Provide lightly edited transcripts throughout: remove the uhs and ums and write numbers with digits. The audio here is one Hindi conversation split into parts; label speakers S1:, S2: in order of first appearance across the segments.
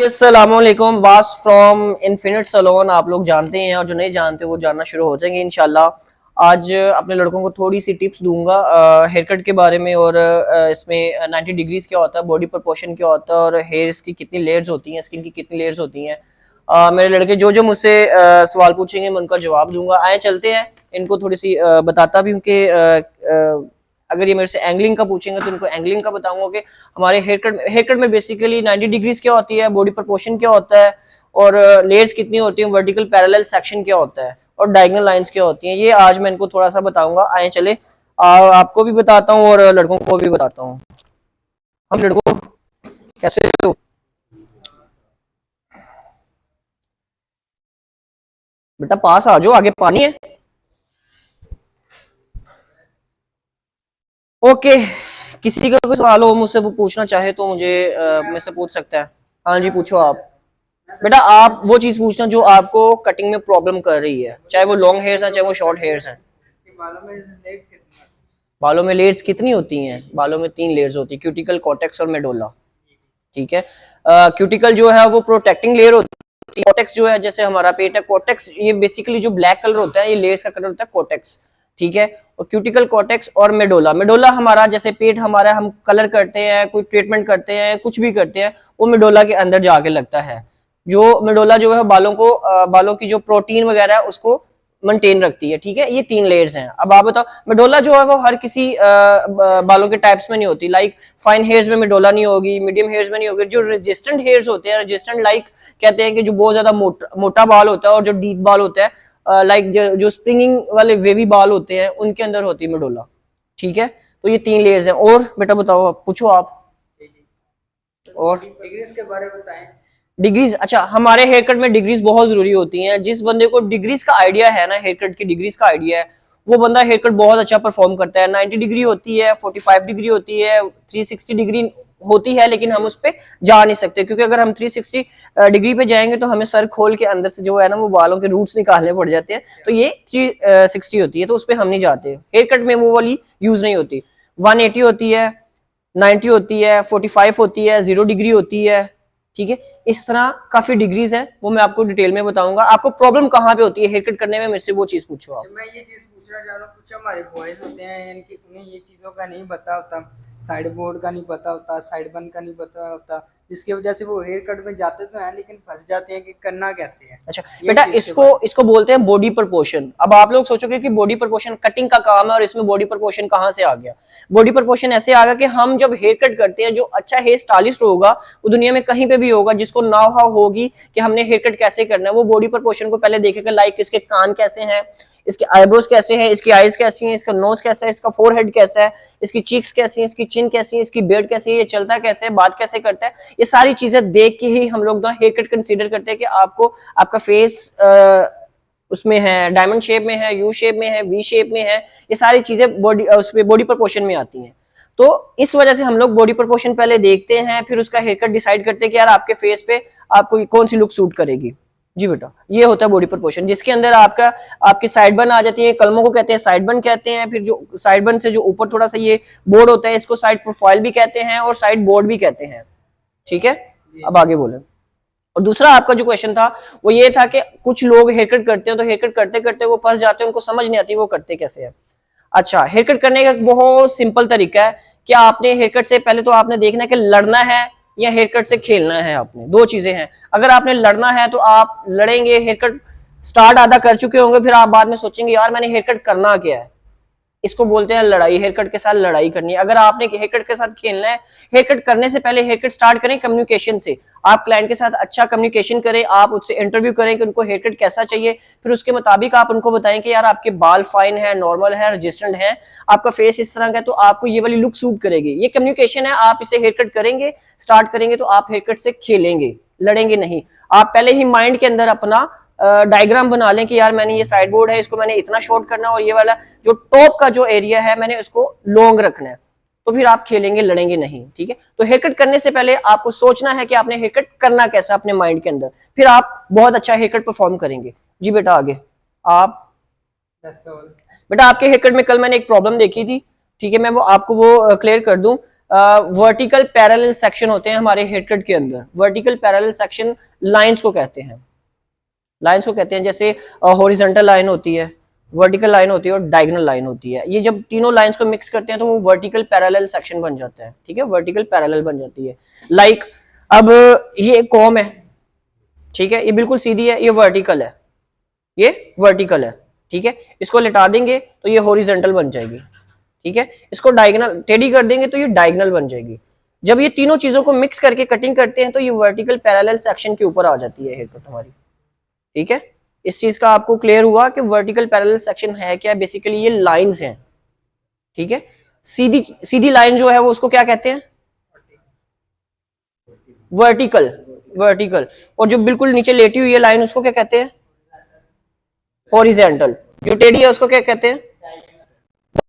S1: अस्सलामुअलैकुम, बास फ्रॉम इन्फिनिट सैलून। आप लोग जानते हैं और जो नहीं जानते वो जानना शुरू हो जाएंगे इंशाल्लाह। आज अपने लड़कों को थोड़ी सी टिप्स दूंगा हेयर कट के बारे में, और इसमें 90 डिग्रीज क्या होता है, बॉडी प्रोपोर्शन क्या होता है, और हेयर्स की कितनी लेयर्स होती हैं, स्किन की कितनी लेयर्स होती हैं। मेरे लड़के जो जो मुझसे सवाल पूछेंगे मैं उनका जवाब दूंगा। आए चलते हैं, इनको थोड़ी सी बताता भी हूँ कि अगर ये मेरे से एंगलिंग का पूछेंगे तो इनको एंगलिंग का बताऊंगा कि हमारे हेयर कट में बेसिकली 90 डिग्रीज क्या होती है, बॉडी प्रोपोर्शन क्या होता है, और लेयर्स कितनी होती है, वर्टिकल पैरेलल सेक्शन क्या होता है, और डायगोनल लाइंस क्या होती हैं। ये आज मैं इनको थोड़ा सा बताऊंगा। आए चले, आपको भी बताता हूँ और लड़कों को भी बताता हूँ। हम लड़कों कैसे हो? बेटा पास आ जाओ, आगे पानी है। ओके, किसी का कोई सवाल हो मुझसे वो पूछना चाहे तो मुझे मुझसे पूछ सकता है। हाँ जी, पूछो आप। बेटा आप वो चीज पूछना जो आपको कटिंग में प्रॉब्लम कर रही है, चाहे वो लॉन्ग हेयर्स है चाहे वो शॉर्ट हेयर्स हैं। बालों में लेयर्स कितनी होती हैं? बालों में 3 लेयर्स होती है, क्यूटिकल, कॉर्टेक्स और मेडोला। ठीक है। क्यूटिकल जो है वो प्रोटेक्टिंग लेयर होती है। कॉर्टेक्स जो है जैसे हमारा पेट है, कॉर्टेक्स ये बेसिकली जो ब्लैक कलर होता है, ये लेयर्स का कलर होता है कॉर्टेक्स। ठीक है। और क्यूटिकल, कॉर्टेक्स और मेडोला। मेडोला हमारा जैसे पेट हमारा, हम कलर करते हैं, कोई ट्रीटमेंट करते हैं, कुछ भी करते हैं, वो मेडोला के अंदर जाके लगता है। जो मेडोला जो है बालों को बालों की जो प्रोटीन वगैरह है उसको मेंटेन रखती है। ठीक है, ये 3 लेयर्स हैं। अब आप बताओ, मेडोला जो है वो हर किसी बालों के टाइप्स में नहीं होती। लाइक फाइन हेयर्स में मेडोला नहीं होगी, मीडियम हेयर्स में नहीं होगी। जो रेजिस्टेंट हेयर्स होते हैं, रेजिस्टेंट लाइक कहते हैं कि जो बहुत ज्यादा मोटा बाल होता है और जो डीप बाल होता है, लाइक जो स्प्रिंगिंग वाले वेवी बाल होते हैं, उनके अंदर होती है मेडोला। ठीक है, तो ये 3 लेयर्स हैं। और बेटा बताओ, पूछो आप। और
S2: डिग्रीज के बारे में बताएं।
S1: डिग्रीज, अच्छा हमारे हेयर कट में डिग्रीज बहुत जरूरी होती हैं। जिस बंदे को डिग्रीज का आइडिया है ना, हेयर कट की डिग्रीज का आइडिया है, वो बंदा हेयर कट बहुत अच्छा परफॉर्म करता है। 90 डिग्री होती है, 45 डिग्री होती है, 360 डिग्री होती है, लेकिन हम उस पर जा नहीं सकते क्योंकि अगर हम 360 डिग्री पे जाएंगे तो हमें सर खोल के अंदर से जो है ना वो बालों के रूट्स निकालने पड़ जाते हैं। तो ये 360 होती है, तो उस पर हम नहीं जाते। हेयर कट में वो वाली यूज नहीं होती। 180 होती है, 90 होती है, 45 होती है, 0 डिग्री होती है। ठीक है, इस तरह काफी डिग्रीज है, वो मैं आपको डिटेल में बताऊंगा। आपको प्रॉब्लम कहाँ पे होती है हेयर कट करने में, मेरे से वो चीज पूछो आप।
S2: अच्छा, मैं ये चीज पूछना चाह रहा हूँ। कुछ हमारे बॉयज होते हैं यानी कि उन्हें ये चीज़ों का नहीं पता होता, साइड बोर्ड का नहीं पता होता, साइड बन का नहीं पता होता, जिसकी वजह से वो हेयर कट में जाते तो हैं लेकिन फंस जाते हैं कि करना कैसे है।
S1: अच्छा
S2: ये
S1: बेटा,
S2: चीज़ के
S1: इसको
S2: बारे में।
S1: इसको बोलते हैं बॉडी प्रपोर्शन। अब आप लोग सोचोगे कि बॉडी प्रपोर्शन कटिंग का काम है और इसमें बॉडी प्रपोर्शन कहाँ से आ गया। बॉडी प्रपोर्शन ऐसे आ गया कि हम जब हेयर कट करते हैं, जो अच्छा हेयर स्टाइलिस्ट होगा वो दुनिया में कहीं पे भी होगा, जिसको नाव हाव होगी कि हमने हेयर कट कैसे करना है, वो बॉडी प्रपोर्शन को पहले देखेगा। लाइक इसके कान कैसे हैं, इसके आईब्रोज कैसे हैं, इसकी आईज कैसी हैं, इसका नोज कैसा है, इसका फोरहेड कैसा है, इसकी चीक्स कैसी हैं, इसकी चिन कैसी है, इसकी बियर्ड कैसी है, ये चलता कैसे है, बात कैसे करता है। ये सारी चीजें देख के ही हम लोग ना हेयर कट कंसीडर करते हैं कि आपको आपका फेस उसमें है, डायमंड शेप में है, यू शेप में है, वी शेप में है। ये सारी चीजें बॉडी उसमें बॉडी प्रोपोर्शन में आती हैं। तो इस वजह से हम लोग बॉडी प्रोपोर्शन पहले देखते हैं, फिर उसका हेयर कट डिसाइड करते हैं कि यार आपके फेस पे आपको कौन सी लुक सूट करेगी। जी बेटा, ये होता है बॉडी प्रोपोर्शन, जिसके अंदर आपका आपकी साइड बन आ जाती है। कलमों को कहते हैं साइड बन कहते हैं। फिर जो साइड बन से जो ऊपर थोड़ा सा ये बोर्ड होता है, इसको साइड प्रोफाइल भी कहते हैं और साइड बोर्ड भी कहते हैं। ठीक है, अब आगे बोले। और दूसरा आपका जो क्वेश्चन था वो ये था कि कुछ लोग हेयर कट करते हैं तो हेयर कट करते करते वो फंस जाते हैं, उनको समझ नहीं आती वो करते कैसे है। अच्छा, हेयर कट करने का एक बहुत सिंपल तरीका है कि आपने हेयर कट से पहले तो आपने देखना है कि लड़ना है या हेयर कट से खेलना है। आपने दो चीजें हैं। अगर आपने लड़ना है तो आप लड़ेंगे, हेयर कट स्टार्ट आधा कर चुके होंगे, फिर आप बाद में सोचेंगे यार मैंने हेयर कट करना क्या है। इसको बोलते हैं लड़ाई। हेयर कट के साथ लड़ाई करनी है। अगर आपने हेयर कट के साथ खेलना है, हेयर कट करने से पहले हेयर कट स्टार्ट करें कम्युनिकेशन से। आप क्लाइंट के साथ अच्छा कम्युनिकेशन करें, आप उससे इंटरव्यू करें कि उनको हेयर कट कैसा चाहिए, फिर उसके मुताबिक आप उनको बताएं कि यार आपके बाल फाइन है, नॉर्मल है, रजिस्टेंट है, आपका फेस इस तरह का है, तो आपको ये वाली लुक सूट करेगी। ये कम्युनिकेशन है। आप इसे हेयर कट करेंगे, स्टार्ट करेंगे तो आप हेयर कट से खेलेंगे, लड़ेंगे नहीं। आप पहले ही माइंड के अंदर अपना डायग्राम बना लें कि यार मैंने ये साइड बोर्ड है, इसको मैंने इतना शॉर्ट करना है, और ये वाला जो टॉप का जो एरिया है मैंने उसको लॉन्ग रखना है। तो फिर आप खेलेंगे, लड़ेंगे नहीं। ठीक है, तो हेयर कट करने से पहले आपको सोचना है कि आपने हेयर कट करना कैसा अपने माइंड के अंदर, फिर आप बहुत अच्छा हेयर कट परफॉर्म करेंगे। जी बेटा आगे आप। बेटा आपके हेयर कट में कल मैंने एक प्रॉब्लम देखी थी। ठीक है, मैं वो आपको वो क्लियर कर दूं। वर्टिकल पैरेलल सेक्शन होते हैं हमारे हेयर कट के अंदर। वर्टिकल पैरेलल सेक्शन लाइंस को कहते हैं, लाइंस को कहते हैं। जैसे हॉरिजॉन्टल लाइन होती है, वर्टिकल लाइन होती है और डायगोनल लाइन होती है। ये जब तीनों लाइंस को मिक्स करते हैं तो वो वर्टिकल पैरेलल सेक्शन बन जाता है, ठीक है, वर्टिकल पैरेलल बन जाती है। लाइक अब ये एक कॉम है, ठीक है, ये बिल्कुल सीधी है, ये वर्टिकल है, ये वर्टिकल है, ठीक है, इसको लिटा देंगे तो ये हॉरिजॉन्टल बन जाएगी, ठीक है, इसको डायगोनल टेढ़ी कर देंगे तो ये डायगोनल बन जाएगी। जब ये तीनों चीजों को मिक्स करके कटिंग करते हैं तो ये वर्टिकल पैरेलल सेक्शन के ऊपर आ जाती है हेयर कट हमारी, ठीक है। इस चीज का आपको क्लियर हुआ कि वर्टिकल पैरेलल सेक्शन है क्या? बेसिकली ये लाइंस हैं, ठीक है। सीधी सीधी लाइन जो है वो उसको क्या कहते हैं? Vertical, vertical. और जो बिल्कुल नीचे लेटी हुई है लाइन उसको क्या कहते हैं? हॉरिजॉन्टल। जो टेढ़ी है उसको क्या कहते हैं?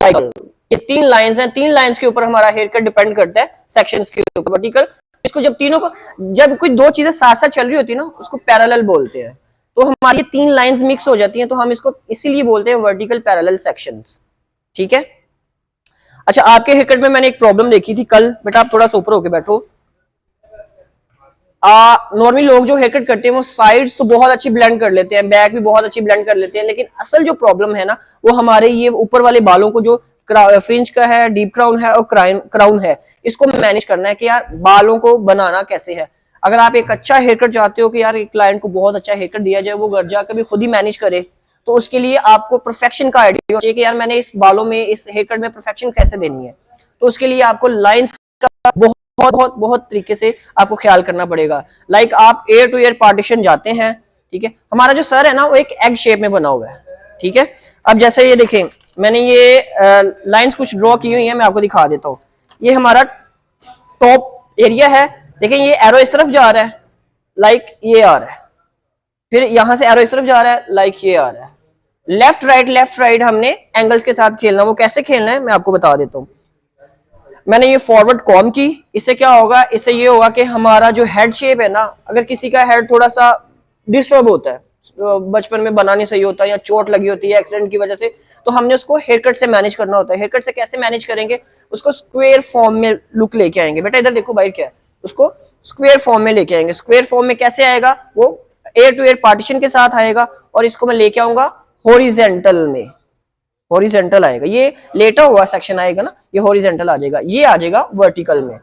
S1: डायगोनल। ये तीन लाइंस हैं, तीन लाइंस के ऊपर हमारा हेयर कट डिपेंड करता है सेक्शंस के ऊपर। वर्टिकल, इसको जब तीनों को, जब कोई दो चीजें साथ साथ चल रही होती है ना उसको पैरेलल बोलते हैं। तो हमारी तीन लाइंस मिक्स हो जाती हैं तो हम इसको इसीलिए बोलते हैं वर्टिकल पैरेलल सेक्शंस, ठीक है। अच्छा, आपके हेयर कट में मैंने एक प्रॉब्लम देखी थी कल, बेटा आप थोड़ा सा ऊपर होके बैठो। नॉर्मली लोग जो हेयर कट करते हैं वो साइड्स तो बहुत अच्छी ब्लेंड कर लेते हैं, बैक भी बहुत अच्छी ब्लेंड कर लेते हैं, लेकिन असल जो प्रॉब्लम है ना वो हमारे ये ऊपर वाले बालों को, जो फ्रिंज का है, डीप क्राउन है और क्राउन है, इसको मैनेज करना है कि यार बालों को बनाना कैसे है। अगर आप एक अच्छा हेयर कट चाहते हो कि यार एक क्लाइंट को बहुत अच्छा हेयर कट दिया जाए, वो घर जाकर भी खुद ही मैनेज करे, तो उसके लिए आपको परफेक्शन का आइडिया चाहिए कि यार मैंने इस बालों में, इस हेयर कट में परफेक्शन कैसे देनी है। तो उसके लिए आपको लाइंस का बहुत बहुत बहुत तरीके से आपको ख्याल करना पड़ेगा। लाइक आप एयर टू एयर पार्टीशन जाते हैं, ठीक है। हमारा जो सर है ना वो एक एग शेप में बना हुआ है, ठीक है। अब जैसे ये देखें, मैंने ये लाइंस कुछ ड्रॉ की हुई है, मैं आपको दिखा देता हूँ। ये हमारा टॉप एरिया है, लेकिन ये एरो इस तरफ जा रहा है, लाइक ये आ रहा है, फिर यहां से एरो इस तरफ जा रहा है, लाइक ये आ रहा है। लेफ्ट राइट हमने एंगल्स के साथ खेलना। वो कैसे खेलना है मैं आपको बता देता हूँ। मैंने ये फॉरवर्ड कॉम की, इससे क्या होगा, इससे ये होगा कि हमारा जो हेड शेप है ना, अगर किसी का हेड थोड़ा सा डिस्टर्ब होता है, बचपन में बना नहीं सही होता है या चोट लगी होती है एक्सीडेंट की वजह से, तो हमने उसको हेयर कट से मैनेज करना होता है। हेयर कट से कैसे मैनेज करेंगे? उसको स्क्वायर फॉर्म में लुक लेके आएंगे। बेटा इधर देखो बाहर क्या है, उसको स्क्वायर फॉर्म में लेके आएंगे। स्क्वायर फॉर्म में कैसे आएगा? वो एयर टू एयर पार्टीशन के साथ आएगा और इसको मैं लेके आऊंगा हॉरिजॉन्टल में। हॉरिजॉन्टल आएगा, ये लेटा हुआ सेक्शन आएगा ना, ये हॉरिजॉन्टल आ जाएगा, ये आ जाएगा वर्टिकल में,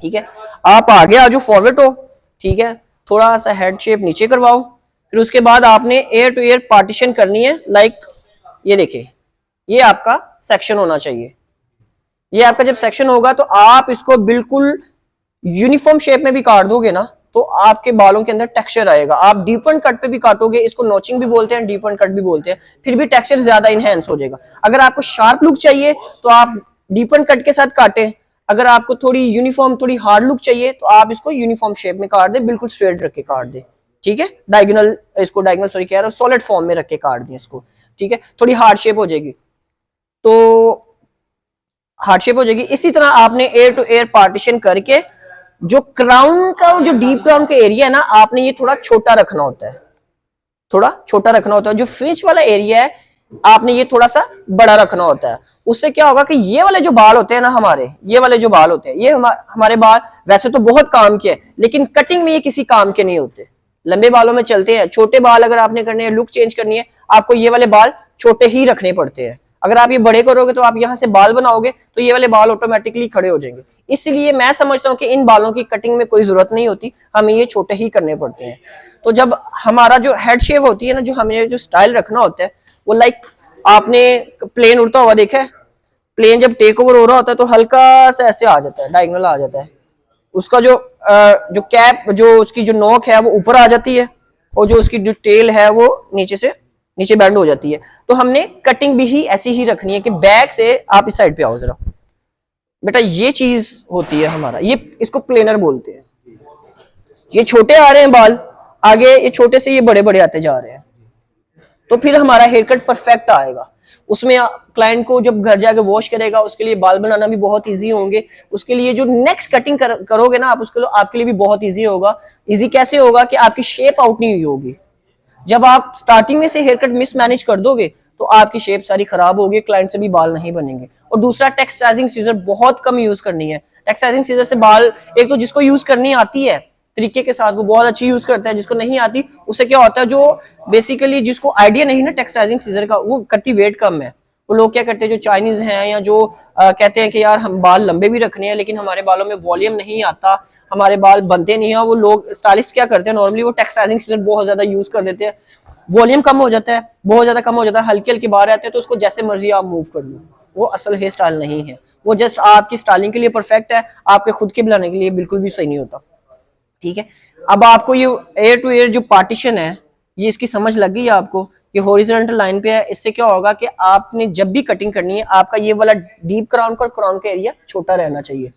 S1: ठीक है। आप आगे आ जाओ, फॉरवर्ड हो, ठीक है। थोड़ा सा हेड शेप नीचे करवाओ, फिर उसके बाद आपने एयर टू एयर पार्टीशन करनी है। लाइक ये देखिए, ये आपका सेक्शन होना चाहिए। ये आपका जब सेक्शन होगा तो आप इसको बिल्कुल यूनिफॉर्म शेप में भी काट दोगे ना तो आपके बालों के अंदर टेक्सचर आएगा। आप डीपन कट पे भी काटोगे, इसको नोचिंग भी बोलते हैं, डीपन कट भी बोलते हैं, फिर भी टेक्सचर ज्यादा इनहेंस हो जाएगा। अगर आपको शार्प लुक चाहिए तो आप डीपन कट के साथ काटें। अगर आपको थोड़ी यूनिफॉर्म, थोड़ी हार्ड लुक चाहिए तो आप इसको यूनिफॉर्म शेप में काट दे, बिल्कुल स्ट्रेट रख के काट दे, ठीक है। डायगोनल, इसको डायगोनल सॉरी कह रहा हूं, सॉलिड फॉर्म में रख के काट दें इसको, ठीक है। थोड़ी हार्ड शेप हो जाएगी, तो हार्ड शेप हो जाएगी। इसी तरह आपने एयर टू एयर पार्टीशन करके जो क्राउन का, जो डीप क्राउन का एरिया है ना, आपने ये थोड़ा छोटा रखना होता है, थोड़ा छोटा रखना होता है। जो फ्रिंज वाला एरिया है आपने ये थोड़ा सा बड़ा रखना होता है। उससे क्या होगा कि ये वाले जो बाल होते हैं ना हमारे, ये वाले जो बाल होते हैं, ये हमारे बाल वैसे तो बहुत काम के हैं, लेकिन कटिंग में ये किसी काम के नहीं होते। लंबे बालों में चलते हैं। छोटे बाल अगर आपने करने हैं, लुक चेंज करनी है, आपको ये वाले बाल छोटे ही रखने पड़ते हैं। अगर आप ये बड़े करोगे तो आप यहां से बाल बनाओगे तो ये वाले बाल ऑटोमेटिकली खड़े हो जाएंगे। इसलिए मैं समझता हूं कि इन बालों की कटिंग में कोई जरूरत नहीं होती, हमें ये छोटे ही करने पड़ते हैं। तो जब हमारा जो हेड शेप होती है ना, जो हमें जो स्टाइल रखना होता है वो लाइक आपने प्लेन उड़ता हुआ देखा है, प्लेन जब टेक ओवर हो रहा होता है तो हल्का सा ऐसे आ जाता है, डायगोनल आ जाता है। उसका जो कैप, जो उसकी जो नोक है वो ऊपर आ जाती है और जो उसकी जो टेल है वो नीचे से नीचे बैंड हो जाती है। तो हमने कटिंग भी ही ऐसी ही रखनी है कि बैक से आप इस साइड पे आओ जरा बेटा, ये चीज होती है हमारा, ये इसको प्लेनर बोलते हैं। ये छोटे आ रहे हैं बाल आगे, ये छोटे से ये बड़े बड़े आते जा रहे हैं, तो फिर हमारा हेयर कट परफेक्ट आएगा। उसमें क्लाइंट को जब घर जाके वॉश करेगा उसके लिए बाल बनाना भी बहुत इजी होंगे। उसके लिए जो नेक्स्ट कटिंग करोगे ना आप, उसके लिए आपके लिए भी बहुत इजी होगा। इजी कैसे होगा कि आपकी शेप आउट नहीं हुई होगी। जब आप स्टार्टिंग में से हेयर कट मिस मैनेज कर दोगे तो आपकी शेप सारी खराब होगी, क्लाइंट से भी बाल नहीं बनेंगे। और दूसरा, टेक्सटाइजिंग सीजर बहुत कम यूज करनी है। टेक्सटाइजिंग सीजर से बाल, एक तो जिसको यूज करनी आती है तरीके के साथ वो बहुत अच्छी यूज करता है, जिसको नहीं आती उससे क्या होता है, जो बेसिकली जिसको आइडिया नहीं ना टेक्सटाइजिंग सीजर का, वो करती वेट कम है। वो लोग क्या करते हैं, जो चाइनीज हैं या जो कहते हैं कि यार हम बाल लंबे भी रखने हैं लेकिन हमारे बालों में वॉल्यूम नहीं आता, हमारे बाल बनते नहीं है, वो लोग स्टाइलिस्ट क्या करते हैं नॉर्मली, वो टेक्सटाइजिंग सीजर बहुत ज्यादा यूज कर देते हैं, वॉल्यूम कम हो जाता है, बहुत ज्यादा कम हो जाता है, हल्के हल्के बाल आते हैं तो उसको जैसे मर्जी आप मूव कर लो। वो असल हेयर स्टाइल नहीं है, वो जस्ट आपकी स्टाइलिंग के लिए परफेक्ट है, आपके खुद के बनाने के लिए बिल्कुल भी सही नहीं होता। ठीक है, अब आपको ये एयर टू एयर जो पार्टीशन है, ये इसकी समझ लग गई है आपको, ये हॉरिजॉन्टल लाइन पे है। इससे क्या होगा कि आपने जब भी कटिंग करनी है, आपका ये वाला डीप क्राउन का और क्राउन का एरिया छोटा रहना चाहिए।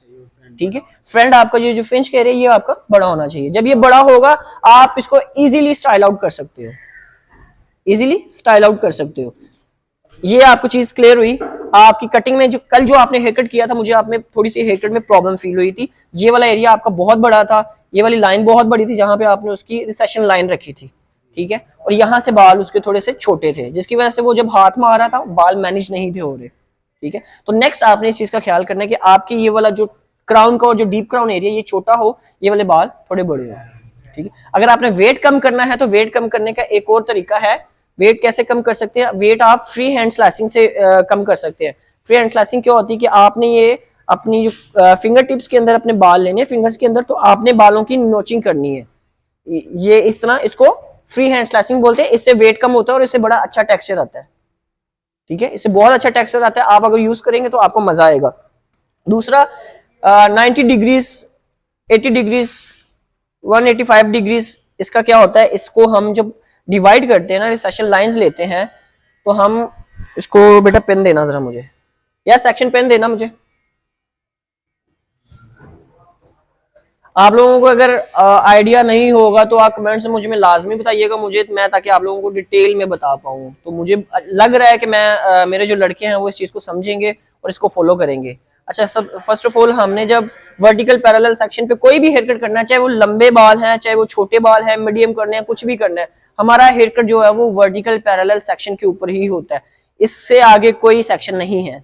S1: ठीक है, फ्रंट आपका जो फ्रिंज का एरिया, ये आपका बड़ा होना चाहिए। जब ये बड़ा होगा, आप इसको इजीली स्टाइल आउट कर सकते हो, इजीली स्टाइल आउट कर सकते हो। ये आपको चीज क्लियर हुई। आपकी कटिंग में जो कल जो आपने हेयर कट किया था, मुझे आप में थोड़ी सी हेयर कट में प्रॉब्लम फील हुई थी। ये वाला एरिया आपका बहुत बड़ा था, ये वाली लाइन बहुत बड़ी थी जहां पे आपने उसकी रिसेशन लाइन रखी थी। ठीक है, और यहाँ से बाल उसके थोड़े से छोटे थे, जिसकी वजह से वो जब हाथ में आ रहा था बाल मैनेज नहीं थे हो रहे। ठीक है, तो नेक्स्ट आपने इस चीज का ख्याल करना है कि आपकी ये वाला जो क्राउन का और जो डीप क्राउन एरिया ये छोटा हो, ये वाले बाल थोड़े बड़े हो। ठीक है, अगर आपने वेट कम करना है तो वेट कम करने का एक और तरीका है। वेट कैसे कम कर सकते हैं? वेट आप फ्री हैंड स्लाइसिंग से कम कर सकते हैं। फ्री हैंड स्लाइसिंग क्या होती है कि आपने ये अपनी जो फिंगर टिप्स के अंदर अपने बाल लेने, फिंगर्स के अंदर, तो आपने बालों की नोचिंग करनी है। ये इस तरह, इसको फ्री हैंड स्लाइसिंग बोलते हैं। इससे वेट कम होता है और इससे बड़ा अच्छा टेक्सचर आता है। ठीक है, इससे बहुत अच्छा टेक्सचर आता है, आप अगर यूज करेंगे तो आपको मजा आएगा। दूसरा, 90 डिग्रीज, 80 डिग्रीज, 185 डिग्रीज, इसका क्या होता है, इसको हम जब डिवाइड करते हैं ना, सेक्शन लाइंस लेते हैं, तो हम इसको, बेटा पेन देना जरा मुझे, या सेक्शन पेन देना मुझे। आप लोगों को अगर आइडिया नहीं होगा तो आप कमेंट्स में मुझे लाजमी बताइएगा मुझे, मैं ताकि आप लोगों को डिटेल में बता पाऊँ। तो मुझे लग रहा है कि मैं मेरे जो लड़के हैं वो इस चीज को समझेंगे और इसको फॉलो करेंगे। अच्छा, सब फर्स्ट ऑफ ऑल, हमने जब वर्टिकल पैरेलल सेक्शन पे कोई भी हेयर कट करना है, चाहे वो लंबे बाल हैं, चाहे वो छोटे बाल हैं, मीडियम करने हैं, कुछ भी करना है, हमारा हेयर कट जो है वो वर्टिकल पैरेलल सेक्शन के ऊपर ही होता है। इससे आगे कोई सेक्शन नहीं है,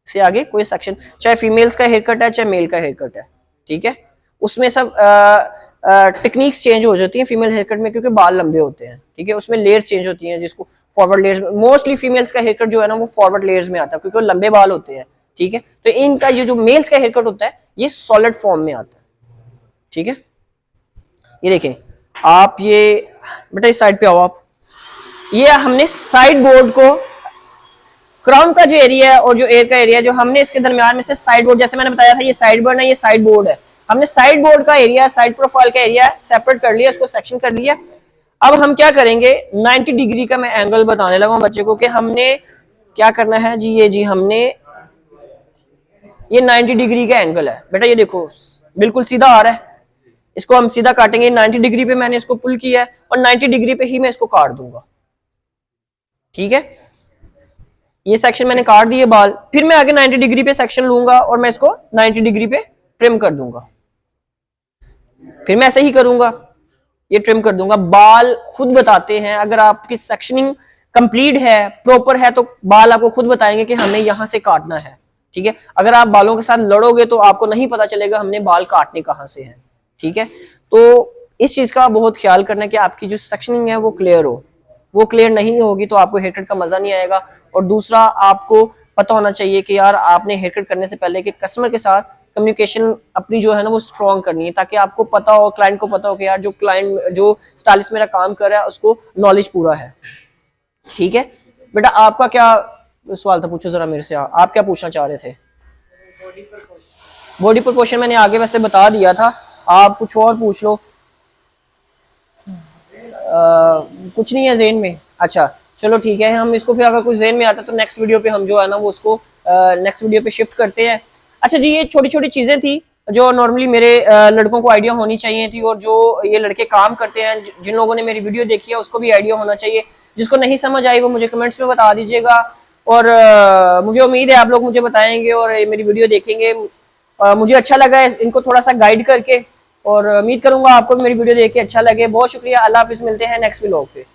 S1: इससे आगे कोई सेक्शन, चाहे फीमेल्स का हेयर कट है चाहे मेल का हेयर कट है। ठीक है, उसमें सब टेक्निक्स चेंज हो जाती हैं फीमेल हेयर कट में, क्योंकि बाल लंबे होते हैं। ठीक है, उसमें लेयर्स चेंज होती हैं, जिसको फॉरवर्ड लेयर्स, मोस्टली फीमेल्स का हेयर कट जो है ना वो फॉरवर्ड लेयर्स में आता है, क्योंकि वो लंबे बाल होते हैं। ठीक है, तो इनका ये जो मेल्स का हेयर कट होता है ये सॉलिड फॉर्म में आता है। ठीक है, ये देखें आप, ये बेटा इस साइड पे आओ आप, ये हमने साइड बोर्ड को, क्राउन का जो एरिया है और जो एयर का एरिया, जो हमने इसके दरमियान में से साइड बोर्ड, जैसे मैंने बताया था ये साइड बोर्ड है, ये साइड बोर्ड है, हमने साइड बोर्ड का एरिया, साइड प्रोफाइल का एरिया सेपरेट कर लिया, इसको सेक्शन कर लिया। अब हम क्या करेंगे, 90 डिग्री का मैं एंगल बताने लगा हूं बच्चे को कि हमने क्या करना है जी। ये जी हमने ये 90 डिग्री का एंगल है बेटा, ये देखो बिल्कुल सीधा आ रहा है, इसको हम सीधा काटेंगे। 90 डिग्री पे मैंने इसको पुल किया है और 90 डिग्री पे ही मैं इसको काट दूंगा। ठीक है, ये सेक्शन मैंने काट दिए बाल, फिर मैं आगे 90 डिग्री पे सेक्शन लूंगा और मैं इसको 90 डिग्री पे ट्रिम कर दूंगा, फिर मैं ऐसे ही करूंगा, ये ट्रिम कर दूंगा। बाल खुद बताते हैं, अगर आपकी सेक्शनिंग कंप्लीट है, प्रॉपर है, तो बाल आपको खुद बताएंगे कि हमें यहां से काटना है। ठीक है, अगर आप बालों के साथ लड़ोगे तो आपको नहीं पता चलेगा हमने बाल काटने कहां से हैं। ठीक है, तो इस चीज का बहुत ख्याल करना है कि आपकी जो सेक्शनिंग है वो क्लियर हो। वो क्लियर नहीं होगी तो आपको हेयर कट का मजा नहीं आएगा। और दूसरा, आपको पता होना चाहिए कि यार आपने हेयर कट करने से पहले कि कस्टमर के साथ कम्युनिकेशन अपनी जो है ना वो स्ट्रॉन्ग करनी है, ताकि आपको पता हो, क्लाइंट को पता हो कि यार जो क्लाइंट, जो स्टाइलिस्ट मेरा काम कर रहा है उसको नॉलेज पूरा है। ठीक है बेटा, आपका क्या सवाल था, पूछो जरा मेरे से, आप क्या पूछना चाह रहे थे? बॉडी प्रोपोर्शन मैंने आगे वैसे बता दिया था, आप कुछ और पूछ लो। कुछ नहीं है ज़हन में? अच्छा चलो ठीक है, हम इसको फिर अगर कुछ ज़हन में आता है तो नेक्स्ट वीडियो पे हम जो है ना वो उसको नेक्स्ट वीडियो पे शिफ्ट करते हैं। अच्छा जी, ये छोटी छोटी चीज़ें थी जो नॉर्मली मेरे लड़कों को आइडिया होनी चाहिए थी, और जो ये लड़के काम करते हैं, जिन लोगों ने मेरी वीडियो देखी है उसको भी आइडिया होना चाहिए। जिसको नहीं समझ आई वो मुझे कमेंट्स में बता दीजिएगा, और मुझे उम्मीद है आप लोग मुझे बताएंगे और मेरी वीडियो देखेंगे। मुझे अच्छा लगा है इनको थोड़ा सा गाइड करके, और उम्मीद करूंगा आपको भी मेरी वीडियो देख के अच्छा लगे। बहुत शुक्रिया, अल्लाह हाफिज़, मिलते हैं नेक्स्ट व्लॉग पे।